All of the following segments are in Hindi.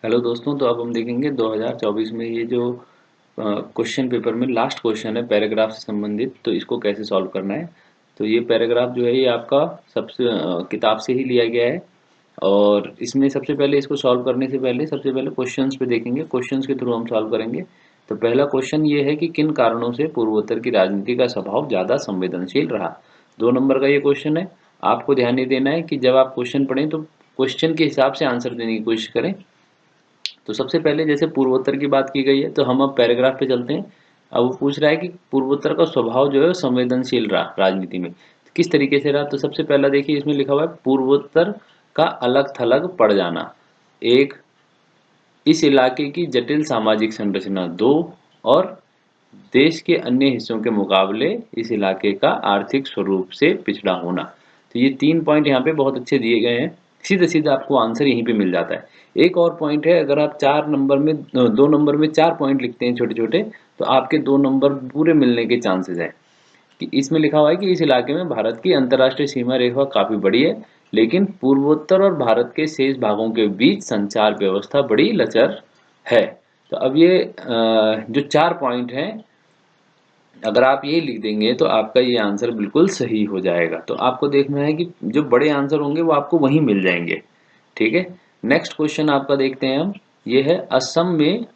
हेलो दोस्तों, तो अब हम देखेंगे 2024 में ये जो क्वेश्चन पेपर में लास्ट क्वेश्चन है पैराग्राफ से संबंधित, तो इसको कैसे सॉल्व करना है। तो ये पैराग्राफ जो है ये आपका सबसे किताब से ही लिया गया है। और इसमें सबसे पहले इसको सॉल्व करने से पहले सबसे पहले क्वेश्चंस पे देखेंगे, क्वेश्चंस के थ्रू हम सॉल्व करेंगे। तो पहला क्वेश्चन ये है कि किन कारणों से पूर्वोत्तर की राजनीति का स्वभाव ज़्यादा संवेदनशील रहा। 2 नंबर का ये क्वेश्चन है। आपको ध्यान ये देना है कि जब आप क्वेश्चन पढ़ें तो क्वेश्चन के हिसाब से आंसर देने की कोशिश करें। तो सबसे पहले जैसे पूर्वोत्तर की बात की गई है, तो हम अब पैराग्राफ पे चलते हैं। अब वो पूछ रहा है कि पूर्वोत्तर का स्वभाव जो है संवेदनशील रहा राजनीति में, तो किस तरीके से रहा। तो सबसे पहला देखिए, इसमें लिखा हुआ है पूर्वोत्तर का अलग थलग पड़ जाना। एक, इस इलाके की जटिल सामाजिक संरचना। दो, और देश के अन्य हिस्सों के मुकाबले इस इलाके का आर्थिक स्वरूप से पिछड़ा होना। तो ये 3 पॉइंट यहाँ पे बहुत अच्छे दिए गए हैं। सीधे सीधे आपको आंसर यहीं पे मिल जाता है। एक और पॉइंट है, अगर आप 4 नंबर में 2 नंबर में 4 पॉइंट लिखते हैं छोटे छोटे, तो आपके 2 नंबर पूरे मिलने के चांसेस हैं। कि इसमें लिखा हुआ है कि इस इलाके में भारत की अंतर्राष्ट्रीय सीमा रेखा काफी बड़ी है, लेकिन पूर्वोत्तर और भारत के शेष भागों के बीच संचार व्यवस्था बड़ी लचर है। तो अब ये जो 4 पॉइंट हैं, अगर आप ये लिख देंगे तो आपका ये आंसर बिल्कुल सही हो जाएगा। तो आपको देखना है कि जो बड़े आंसर होंगे वो आपको वहीं मिल जाएंगे। ठीक है। नेक्स्ट क्वेश्चन आपका देखते हैं हम। ये है, असम में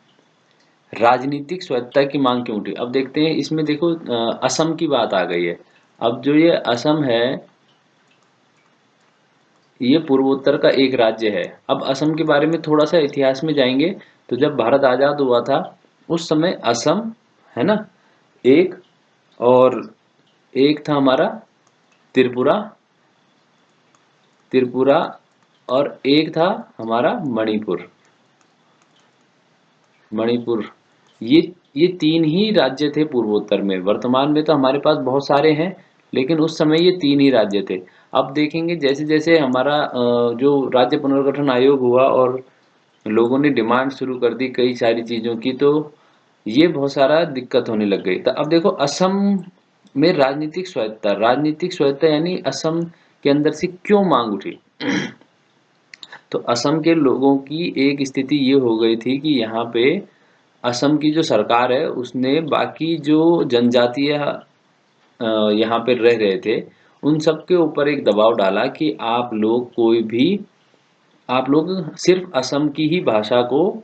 राजनीतिक स्वायत्तता की मांग क्यों उठी। अब देखते हैं, इसमें देखो असम की बात आ गई है। अब जो ये असम है, ये पूर्वोत्तर का एक राज्य है। अब असम के बारे में थोड़ा सा इतिहास में जाएंगे, तो जब भारत आजाद हुआ था उस समय असम, है ना, एक, और एक था हमारा त्रिपुरा, त्रिपुरा, और एक था हमारा मणिपुर, मणिपुर। ये ये तीन ही राज्य थे पूर्वोत्तर में। वर्तमान में तो हमारे पास बहुत सारे हैं, लेकिन उस समय ये तीन ही राज्य थे। अब देखेंगे जैसे जैसे हमारा जो राज्य पुनर्गठन आयोग हुआ और लोगों ने डिमांड शुरू कर दी कई सारी चीजों की, तो ये बहुत सारा दिक्कत होने लग गई। तो अब देखो, असम में राजनीतिक स्वायत्तता यानी असम के अंदर से क्यों मांग उठी। तो असम के लोगों की एक स्थिति ये हो गई थी कि यहाँ पे असम की जो सरकार है उसने बाकी जो जनजातीय यहाँ पे रह रहे थे उन सब के ऊपर एक दबाव डाला कि आप लोग सिर्फ असम की ही भाषा को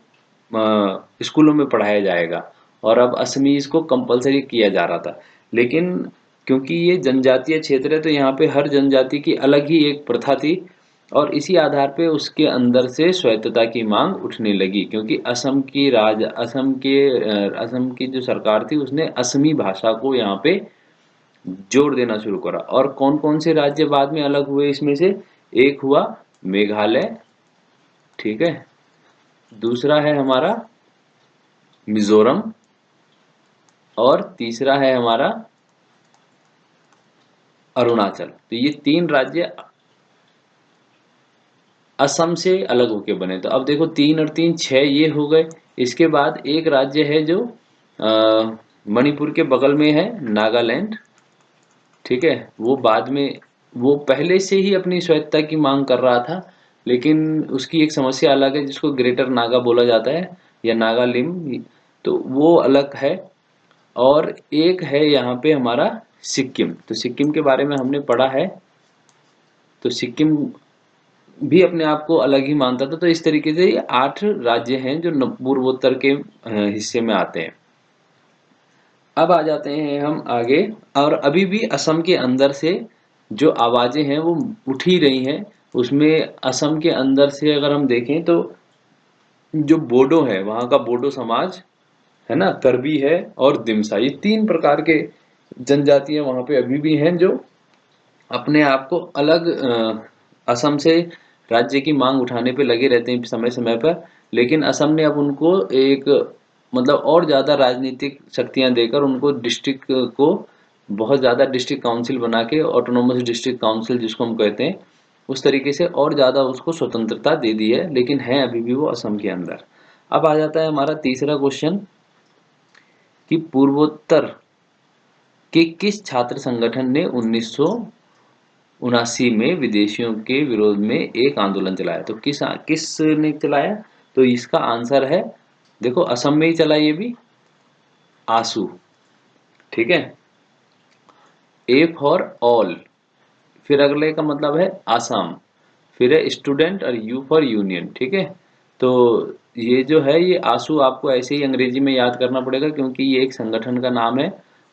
स्कूलों में पढ़ाया जाएगा। और अब असमीज को कंपलसरी किया जा रहा था। लेकिन क्योंकि ये जनजातीय क्षेत्र है, तो यहाँ पे हर जनजाति की अलग ही एक प्रथा थी, और इसी आधार पे उसके अंदर से स्वायत्तता की मांग उठने लगी। क्योंकि असम की जो सरकार थी उसने असमी भाषा को यहाँ पे जोर देना शुरू करा। और कौन कौन से राज्य बाद में अलग हुए इसमें से, एक हुआ मेघालय, ठीक है, दूसरा है हमारा मिजोरम, और तीसरा है हमारा अरुणाचल। तो ये तीन राज्य असम से अलग होके बने। तो अब देखो, 3 और 3 6 ये हो गए। इसके बाद एक राज्य है जो मणिपुर के बगल में है, नागालैंड, ठीक है। वो बाद में, वो पहले से ही अपनी स्वायत्तता की मांग कर रहा था, लेकिन उसकी एक समस्या अलग है जिसको ग्रेटर नागा बोला जाता है, या नागालिम, तो वो अलग है। और एक है यहाँ पे हमारा सिक्किम। तो सिक्किम के बारे में हमने पढ़ा है। तो सिक्किम भी अपने आप को अलग ही मानता था। तो इस तरीके से ये 8 राज्य हैं जो पूर्वोत्तर के हिस्से में आते हैं। अब आ जाते हैं हम आगे। और अभी भी असम के अंदर से जो आवाजें हैं वो उठ ही रही हैं। उसमें असम के अंदर से अगर हम देखें तो जो बोडो है, वहाँ का बोडो समाज है ना, करबी है और दिमसा, ये 3 प्रकार के जनजातियां वहाँ पे अभी भी हैं जो अपने आप को अलग असम से राज्य की मांग उठाने पे लगे रहते हैं समय समय पर। लेकिन असम ने अब उनको एक, मतलब और ज़्यादा राजनीतिक शक्तियां देकर उनको डिस्ट्रिक्ट को बहुत ज़्यादा डिस्ट्रिक्ट काउंसिल बना के, ऑटोनोमस डिस्ट्रिक्ट काउंसिल जिसको हम कहते हैं, उस तरीके से और ज़्यादा उसको स्वतंत्रता दे दी है, लेकिन है अभी भी वो असम के अंदर। अब आ जाता है हमारा तीसरा क्वेश्चन कि पूर्वोत्तर के किस छात्र संगठन ने 1979 में विदेशियों के विरोध में एक आंदोलन चलाया। तो किसने चलाया। तो इसका आंसर है, देखो असम में ही चला ये भी, आंसू। ठीक है, ए फॉर ऑल, फिर अगले का मतलब है आसाम, फिर है स्टूडेंट और यू फॉर यूनियन। ठीक है, तो ये जो है ये आंसू आपको ऐसे ही अंग्रेजी में याद करना पड़ेगा क्योंकि ये एक संगठन का नाम है।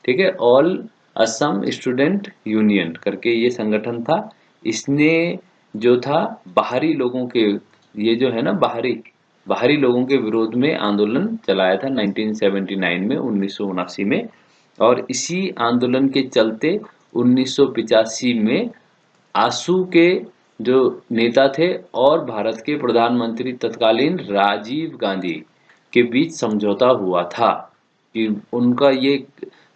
ठीक है, ऑल असम स्टूडेंट यूनियन करके ये संगठन था। इसने जो था बाहरी लोगों के, ये जो है ना बाहरी बाहरी लोगों के विरोध में आंदोलन चलाया था 1979 में, 1979 में। और इसी आंदोलन के चलते 1985 में आसू के जो नेता थे और भारत के प्रधानमंत्री तत्कालीन राजीव गांधी के बीच समझौता हुआ था, कि उनका ये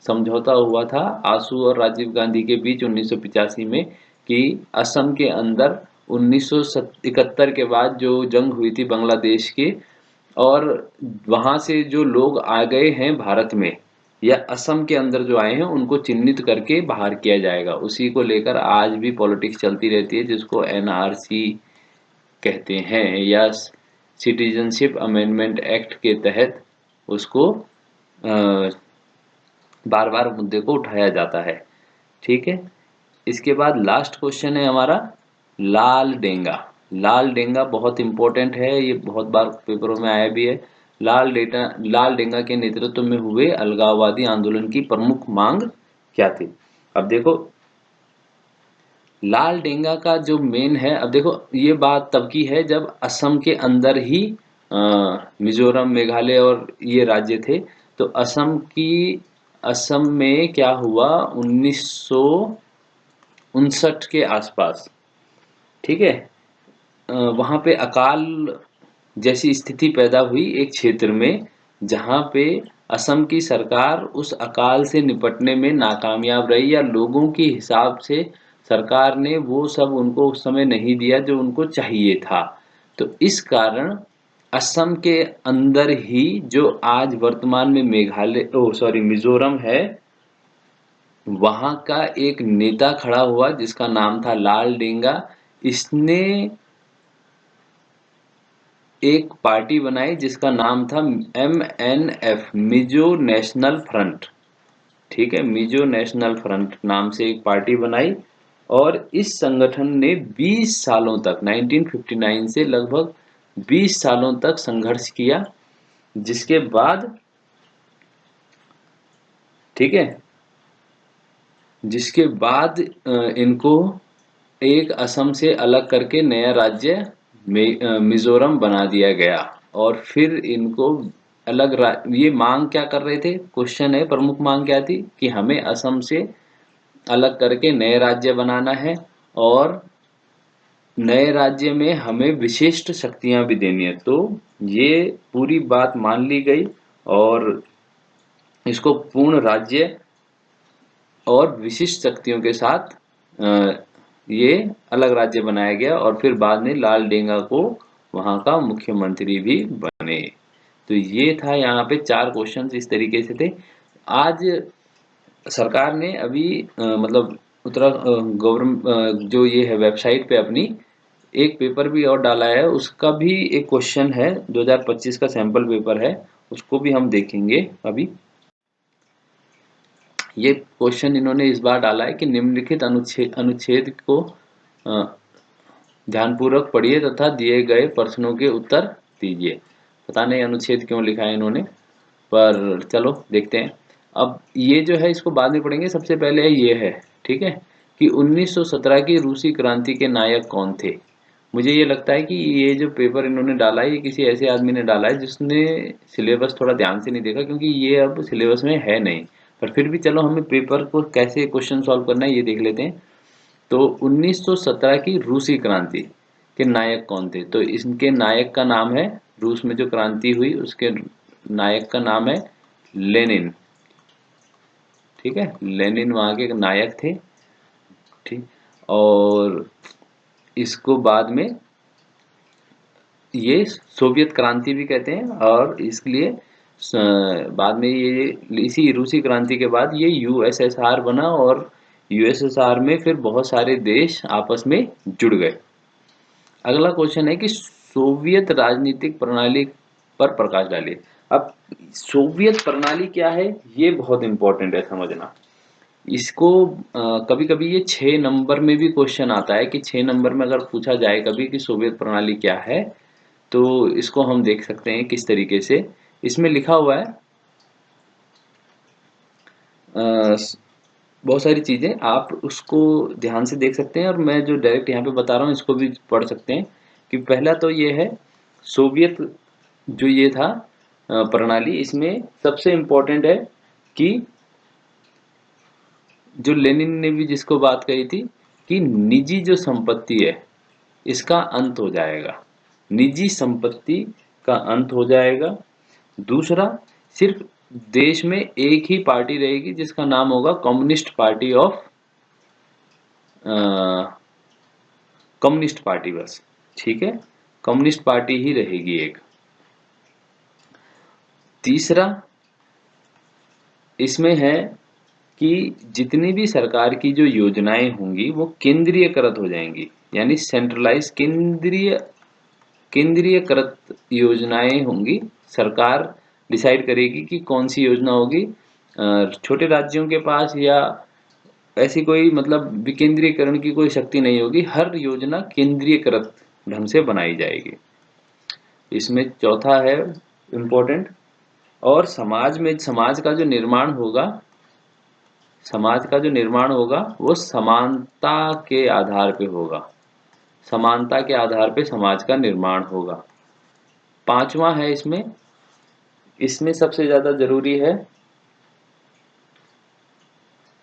समझौता हुआ था आसू और राजीव गांधी के बीच 1985 में, कि असम के अंदर 1971 के बाद जो जंग हुई थी बांग्लादेश के, और वहां से जो लोग आ गए हैं भारत में या असम के अंदर जो आए हैं उनको चिन्हित करके बाहर किया जाएगा। उसी को लेकर आज भी पॉलिटिक्स चलती रहती है, जिसको एनआरसी कहते हैं, या सिटीजनशिप अमेंडमेंट एक्ट के तहत उसको बार बार मुद्दे को उठाया जाता है। ठीक है, इसके बाद लास्ट क्वेश्चन है हमारा लाल डेंगा। लाल डेंगा बहुत इंपॉर्टेंट है, ये बहुत बार पेपरों में आया भी है। लाल डेंगा के नेतृत्व में हुए अलगाववादी आंदोलन की प्रमुख मांग क्या थी? अब देखो लाल डेंगा का जो मेन है, अब देखो ये बात तब की है जब असम के अंदर ही मिजोरम, मेघालय और ये राज्य थे। तो असम में क्या हुआ 1959 के आसपास। ठीक है, वहां पे अकाल जैसी स्थिति पैदा हुई एक क्षेत्र में, जहां पे असम की सरकार उस अकाल से निपटने में नाकामयाब रही, या लोगों के हिसाब से सरकार ने वो सब उनको उस समय नहीं दिया जो उनको चाहिए था। तो इस कारण असम के अंदर ही जो आज वर्तमान में मेघालय, ओ सॉरी, मिजोरम है, वहां का एक नेता खड़ा हुआ जिसका नाम था लाल डेंगा। इसने एक पार्टी बनाई जिसका नाम था MNF, मिजो नेशनल फ्रंट। ठीक है, मिजो नेशनल फ्रंट नाम से एक पार्टी बनाई, और इस संगठन ने 20 सालों तक 1959 से लगभग 20 सालों तक संघर्ष किया, जिसके बाद, ठीक है, जिसके बाद इनको एक असम से अलग करके नया राज्य मिजोरम बना दिया गया। और फिर इनको ये मांग क्या कर रहे थे, क्वेश्चन है, प्रमुख मांग क्या थी कि हमें असम से अलग करके नए राज्य बनाना है, और नए राज्य में हमें विशिष्ट शक्तियां भी देनी है। तो ये पूरी बात मान ली गई, और इसको पूर्ण राज्य और विशिष्ट शक्तियों के साथ ये अलग राज्य बनाया गया, और फिर बाद में लाल डेंगा को वहां का मुख्यमंत्री भी बने। तो ये था, यहाँ पे 4 क्वेश्चंस इस तरीके से थे। आज सरकार ने अभी मतलब गवर्नमेंट जो ये है वेबसाइट पे अपनी एक पेपर भी और डाला है, उसका भी एक क्वेश्चन है, 2025 का सैंपल पेपर है, उसको भी हम देखेंगे अभी। ये क्वेश्चन इन्होंने इस बार डाला है कि निम्नलिखित अनुच्छेद को ध्यानपूर्वक पढ़िए तथा दिए गए प्रश्नों के उत्तर दीजिए। पता नहीं अनुच्छेद क्यों लिखा है इन्होंने, पर चलो देखते हैं। अब ये जो है इसको बाद में पढ़ेंगे, सबसे पहले ये है, ठीक है, कि 1917 की रूसी क्रांति के नायक कौन थे। मुझे ये लगता है कि ये जो पेपर इन्होंने डाला है ये किसी ऐसे आदमी ने डाला है जिसने सिलेबस थोड़ा ध्यान से नहीं देखा, क्योंकि ये अब सिलेबस में है नहीं। पर फिर भी चलो, हमें पेपर को कैसे क्वेश्चन सॉल्व करना है ये देख लेते हैं। तो 1917 की रूसी क्रांति के नायक कौन थे? तो इनके नायक का नाम है, रूस में जो क्रांति हुई उसके नायक का नाम है लेनिन। ठीक है, लेनिन वहां के नायक थे। ठीक, और इसको बाद में ये सोवियत क्रांति भी कहते हैं, और इसलिए बाद में ये इसी रूसी क्रांति के बाद ये यूएसएसआर बना, और यूएसएसआर में फिर बहुत सारे देश आपस में जुड़ गए। अगला क्वेश्चन है कि सोवियत राजनीतिक प्रणाली पर प्रकाश डालिए। अब सोवियत प्रणाली क्या है, ये बहुत इंपॉर्टेंट है समझना। इसको कभी कभी ये 6 नंबर में भी क्वेश्चन आता है कि 6 नंबर में अगर पूछा जाए कभी कि सोवियत प्रणाली क्या है, तो इसको हम देख सकते हैं किस तरीके से। इसमें लिखा हुआ है बहुत सारी चीजें, आप उसको ध्यान से देख सकते हैं, और मैं जो डायरेक्ट यहाँ पे बता रहा हूँ इसको भी पढ़ सकते हैं। कि पहला तो ये है सोवियत जो ये था प्रणाली, इसमें सबसे इम्पोर्टेंट है कि जो लेनिन ने भी जिसको बात कही थी कि निजी जो संपत्ति है इसका अंत हो जाएगा, निजी संपत्ति का अंत हो जाएगा। दूसरा, सिर्फ देश में एक ही पार्टी रहेगी जिसका नाम होगा communist party of communist party, बस ठीक है, कम्युनिस्ट पार्टी ही रहेगी एक। तीसरा इसमें है कि जितनी भी सरकार की जो योजनाएं होंगी वो केंद्रीयकृत हो जाएंगी, यानी सेंट्रलाइज केंद्रीयकृत योजनाएं होंगी। सरकार डिसाइड करेगी कि कौन सी योजना होगी, छोटे राज्यों के पास या ऐसी कोई मतलब विकेंद्रीकरण की कोई शक्ति नहीं होगी, हर योजना केंद्रीयकृत ढंग से बनाई जाएगी। इसमें चौथा है इम्पोर्टेंट, और समाज का जो निर्माण होगा, समाज का जो निर्माण होगा वो समानता के आधार पे होगा, समानता के आधार पे समाज का निर्माण होगा। पांचवा है इसमें, इसमें सबसे ज्यादा जरूरी है,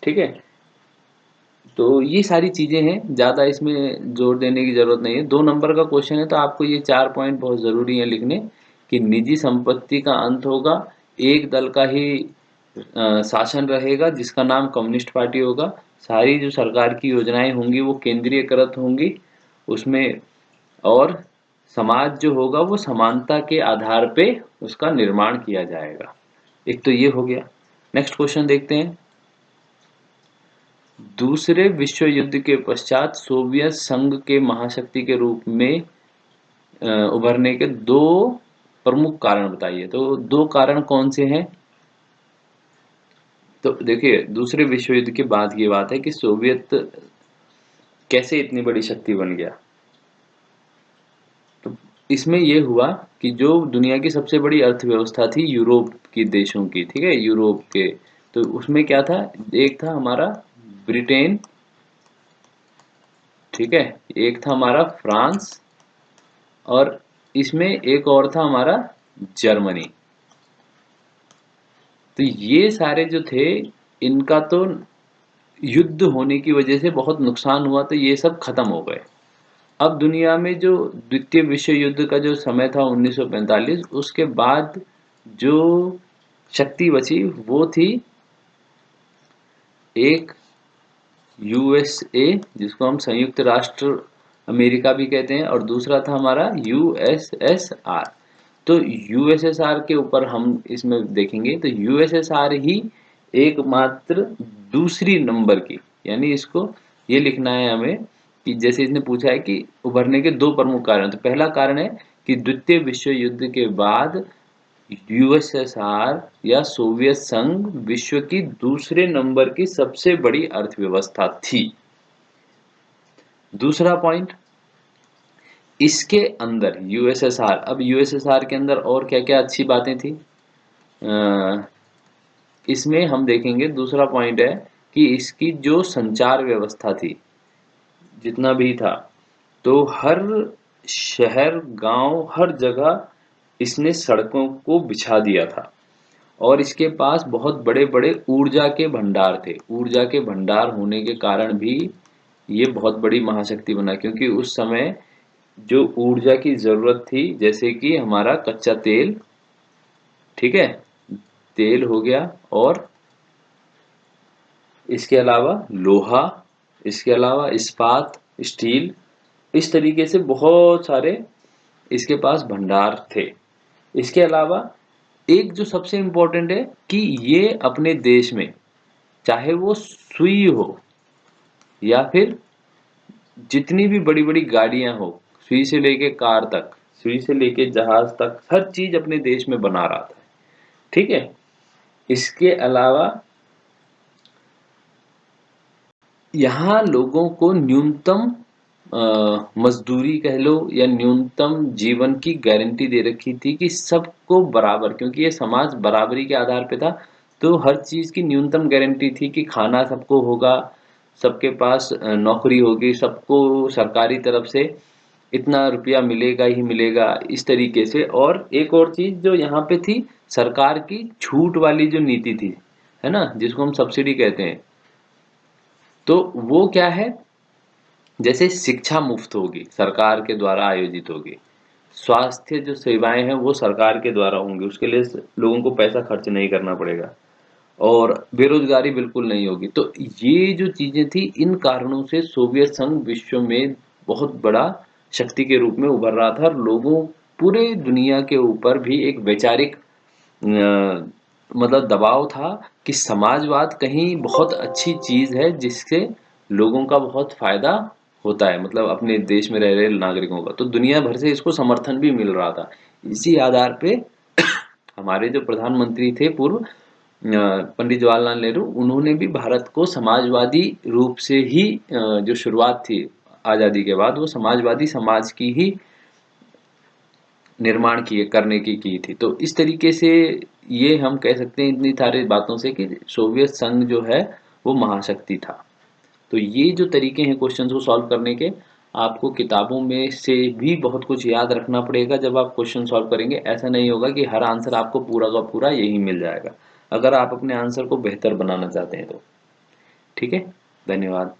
ठीक है। तो ये सारी चीजें हैं, ज्यादा इसमें जोर देने की जरूरत नहीं है। 2 नंबर का क्वेश्चन है तो आपको ये 4 पॉइंट बहुत जरूरी है लिखने, कि निजी संपत्ति का अंत होगा, एक दल का ही शासन रहेगा जिसका नाम कम्युनिस्ट पार्टी होगा, सारी जो सरकार की योजनाएं होंगी वो केंद्रीयकृत होंगी उसमें, और समाज जो होगा वो समानता के आधार पे उसका निर्माण किया जाएगा। एक तो ये हो गया। नेक्स्ट क्वेश्चन देखते हैं। दूसरे विश्व युद्ध के पश्चात सोवियत संघ के महाशक्ति के रूप में उभरने के 2 प्रमुख कारण बताइए। तो 2 कारण कौन से हैं? तो देखिए, दूसरे विश्व युद्ध के बाद की बात है कि सोवियत कैसे इतनी बड़ी शक्ति बन गया। तो इसमें यह हुआ कि जो दुनिया की सबसे बड़ी अर्थव्यवस्था थी यूरोप की देशों की, ठीक है, यूरोप के, तो उसमें क्या था, एक था हमारा ब्रिटेन, ठीक है, एक था हमारा फ्रांस, और इसमें एक और था हमारा जर्मनी। तो ये सारे जो थे इनका तो युद्ध होने की वजह से बहुत नुकसान हुआ, तो ये सब खत्म हो गए। अब दुनिया में जो द्वितीय विश्व युद्ध का जो समय था 1945, उसके बाद जो शक्ति बची वो थी एक यूएसए, जिसको हम संयुक्त राष्ट्र अमेरिका भी कहते हैं, और दूसरा था हमारा यूएसएसआर। तो यूएसएसआर के ऊपर हम इसमें देखेंगे तो यूएसएसआर ही एकमात्र दूसरी नंबर की, यानी इसको ये लिखना है हमें कि जैसे इसने पूछा है कि उभरने के 2 प्रमुख कारण, तो पहला कारण है कि द्वितीय विश्व युद्ध के बाद यूएसएसआर या सोवियत संघ विश्व की दूसरे नंबर की सबसे बड़ी अर्थव्यवस्था थी। दूसरा पॉइंट, इसके अंदर यूएसएसआर, अब यूएसएसआर के अंदर और क्या क्या अच्छी बातें थी इसमें हम देखेंगे। दूसरा पॉइंट है कि इसकी जो संचार व्यवस्था थी जितना भी था, तो हर शहर गांव हर जगह इसने सड़कों को बिछा दिया था, और इसके पास बहुत बड़े बड़े ऊर्जा के भंडार थे। ऊर्जा के भंडार होने के कारण भी ये बहुत बड़ी महाशक्ति बना, क्योंकि उस समय जो ऊर्जा की जरूरत थी, जैसे कि हमारा कच्चा तेल, ठीक है, तेल हो गया, और इसके अलावा लोहा, इसके अलावा इस्पात, स्टील, इस तरीके से बहुत सारे इसके पास भंडार थे। इसके अलावा एक जो सबसे इंपॉर्टेंट है कि ये अपने देश में चाहे वो सुई हो या फिर जितनी भी बड़ी बड़ी गाड़ियां हो, सुई से लेके कार तक, सुई से लेके जहाज तक हर चीज अपने देश में बना रहा था, ठीक है। इसके अलावा यहाँ लोगों को न्यूनतम मजदूरी कह लो या न्यूनतम जीवन की गारंटी दे रखी थी कि सबको बराबर, क्योंकि ये समाज बराबरी के आधार पे था, तो हर चीज की न्यूनतम गारंटी थी कि खाना सबको होगा, सबके पास नौकरी होगी, सबको सरकारी तरफ से इतना रुपया मिलेगा ही मिलेगा, इस तरीके से। और एक और चीज जो यहाँ पे थी, सरकार की छूट वाली जो नीति थी, है ना, जिसको हम सब्सिडी कहते हैं, तो वो क्या है, जैसे शिक्षा मुफ्त होगी, सरकार के द्वारा आयोजित होगी, स्वास्थ्य जो सेवाएं हैं वो सरकार के द्वारा होंगी, उसके लिए लोगों को पैसा खर्च नहीं करना पड़ेगा, और बेरोजगारी बिल्कुल नहीं होगी। तो ये जो चीजें थी, इन कारणों से सोवियत संघ विश्व में बहुत बड़ा शक्ति के रूप में उभर रहा था, और लोगों, पूरे दुनिया के ऊपर भी एक वैचारिक मतलब दबाव था कि समाजवाद कहीं बहुत अच्छी चीज है, जिससे लोगों का बहुत फायदा होता है, मतलब अपने देश में रह रहे नागरिकों का। तो दुनिया भर से इसको समर्थन भी मिल रहा था। इसी आधार पे हमारे जो प्रधानमंत्री थे पूर्व, पंडित जवाहरलाल नेहरू, उन्होंने भी भारत को समाजवादी रूप से ही जो शुरुआत थी आजादी के बाद, वो समाजवादी समाज की ही निर्माण किए करने की थी। तो इस तरीके से ये हम कह सकते हैं इतनी सारी बातों से कि सोवियत संघ जो है वो महाशक्ति था। तो ये जो तरीके हैं क्वेश्चंस को सॉल्व करने के, आपको किताबों में से भी बहुत कुछ याद रखना पड़ेगा जब आप क्वेश्चन सॉल्व करेंगे। ऐसा नहीं होगा कि हर आंसर आपको पूरा का पूरा यही मिल जाएगा, अगर आप अपने आंसर को बेहतर बनाना चाहते हैं तो। ठीक है, धन्यवाद।